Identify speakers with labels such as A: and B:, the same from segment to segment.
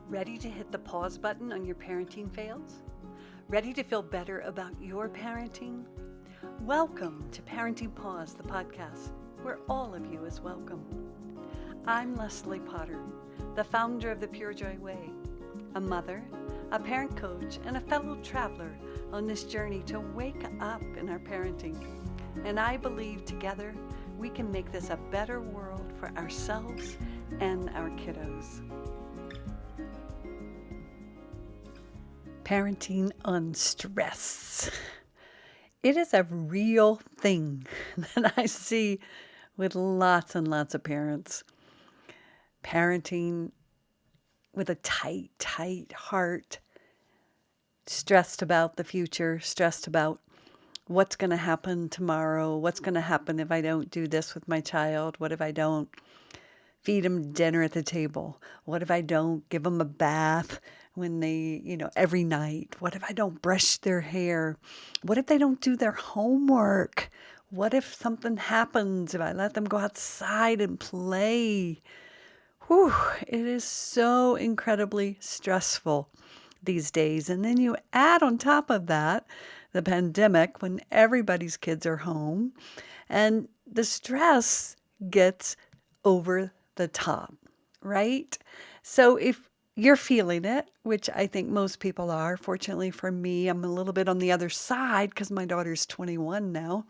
A: Ready to hit the pause button on your parenting fails? Ready to feel better about your parenting? Welcome to Parenting Pause, the podcast, where all of you is welcome. I'm Leslie Potter, the founder of the Pure Joy Way, a mother, a parent coach, and a fellow traveler on this journey to wake up in our parenting. And I believe together we can make this a better world for ourselves and our kiddos. Parenting on stress. It is a real thing that I see with lots and lots of parents. Parenting with a tight heart, stressed about the future, stressed about what's going to happen tomorrow, what's going to happen if I don't do this with my child, what if I don't feed them dinner at the table, what if I don't give them a bath when they, every night, what if I don't brush their hair, what if they don't do their homework, what if something happens if I let them go outside and play. Whew, it is so incredibly stressful these days. And then you add on top of that the pandemic when everybody's kids are home and the stress gets over the top, right? So if you're feeling it, which I think most people are, fortunately for me, I'm a little bit on the other side because my daughter's 21 now.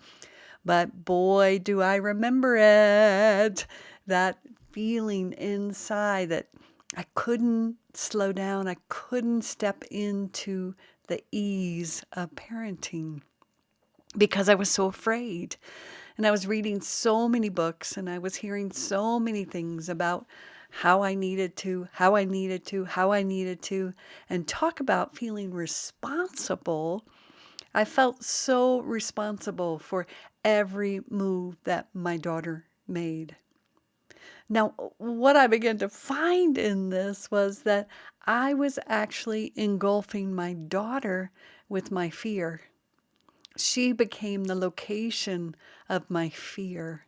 A: But boy, do I remember it, that feeling inside that I couldn't slow down. I couldn't step into the ease of parenting because I was so afraid. And I was reading so many books and I was hearing so many things about how I needed to, and talk about feeling responsible. I felt so responsible for every move that my daughter made. Now, what I began to find in this was that I was actually engulfing my daughter with my fear. She became the location of my fear.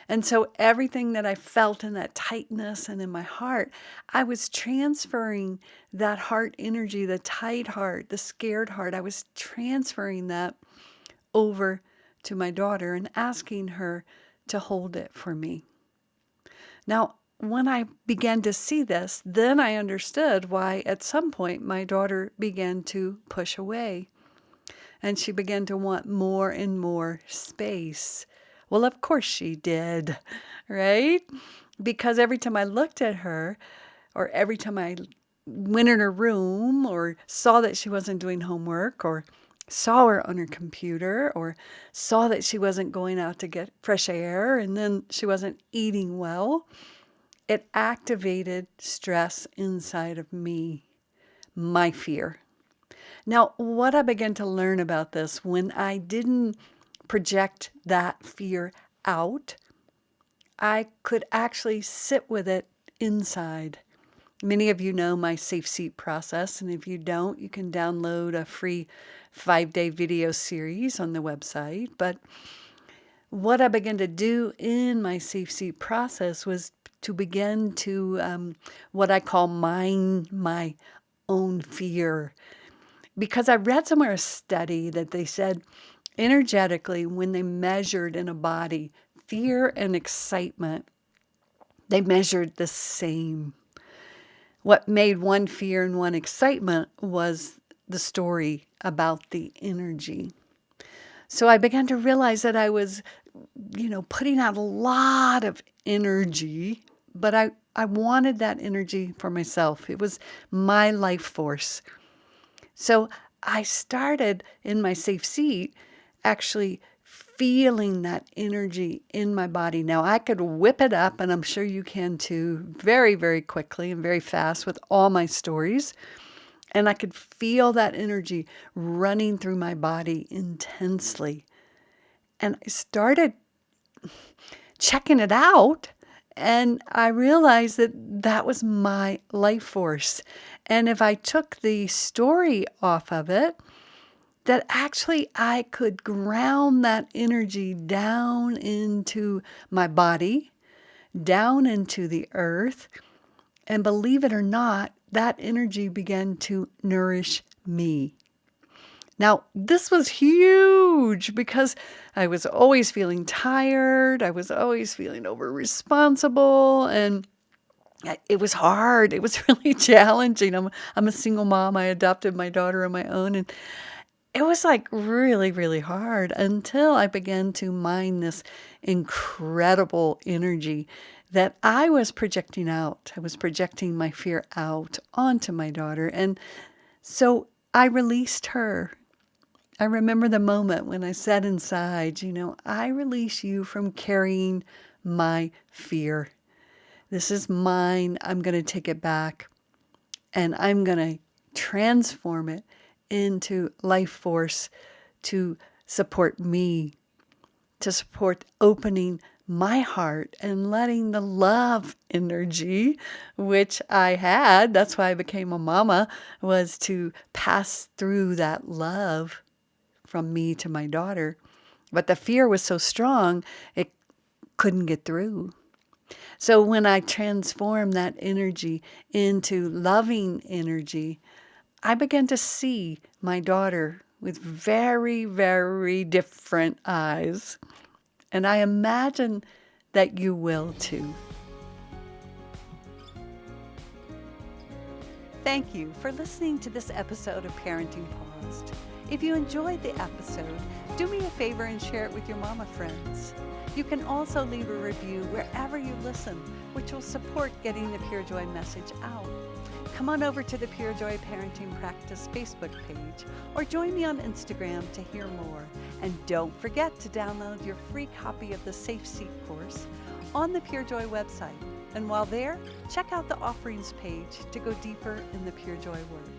A: And so everything that I felt in that tightness and in my heart, I was transferring that heart energy, the tight heart, the scared heart. I was transferring that over to my daughter and asking her to hold it for me. Now, when I began to see this, then I understood why at some point my daughter began to push away. And she began to want more and more space. Well, of course she did, right? Because every time I looked at her, or every time I went in her room, or saw that she wasn't doing homework, or saw her on her computer, or saw that she wasn't going out to get fresh air, and then she wasn't eating well, it activated stress inside of me, my fear. Now, what I began to learn about this when I didn't project that fear out, I could actually sit with it inside. Many of you know my Safe Seat process, and if you don't, you can download a free 5-day video series on the website. But what I began to do in my Safe Seat process was to begin to what I call mine my own fear. Because I read somewhere a study that they said energetically, when they measured in a body fear and excitement, they measured the same. What made one fear and one excitement was the story about the energy. So I began to realize that I was, putting out a lot of energy, but I wanted that energy for myself. It was my life force. So I started in my safe seat actually feeling that energy in my body. Now I could whip it up, and I'm sure you can too, very, very quickly and very fast with all my stories. And I could feel that energy running through my body intensely. And I started checking it out. And I realized that that was my life force. And if I took the story off of it, that actually I could ground that energy down into my body, down into the earth, and believe it or not, that energy began to nourish me. Now, this was huge because I was always feeling tired. I was always feeling over responsible, and it was hard. It was really challenging. I'm a single mom. I adopted my daughter on my own, and it was like really, really hard until I began to mine this incredible energy that I was projecting out. I was projecting my fear out onto my daughter. And so I released her. I remember the moment when I said inside, I release you from carrying my fear. This is mine. I'm going to take it back, and I'm going to transform it into life force to support me, to support opening my heart and letting the love energy, which I had, that's why I became a mama, was to pass through that love from me to my daughter. But the fear was so strong, it couldn't get through. So when I transformed that energy into loving energy, I began to see my daughter with very, very different eyes. And I imagine that you will too. Thank you for listening to this episode of Parenting Paused. If you enjoyed the episode, do me a favor and share it with your mama friends. You can also leave a review wherever you listen, which will support getting the Pure Joy message out. Come on over to the Pure Joy Parenting Practice Facebook page or join me on Instagram to hear more. And don't forget to download your free copy of the Safe Seat course on the Pure Joy website. And while there, check out the offerings page to go deeper in the Pure Joy work.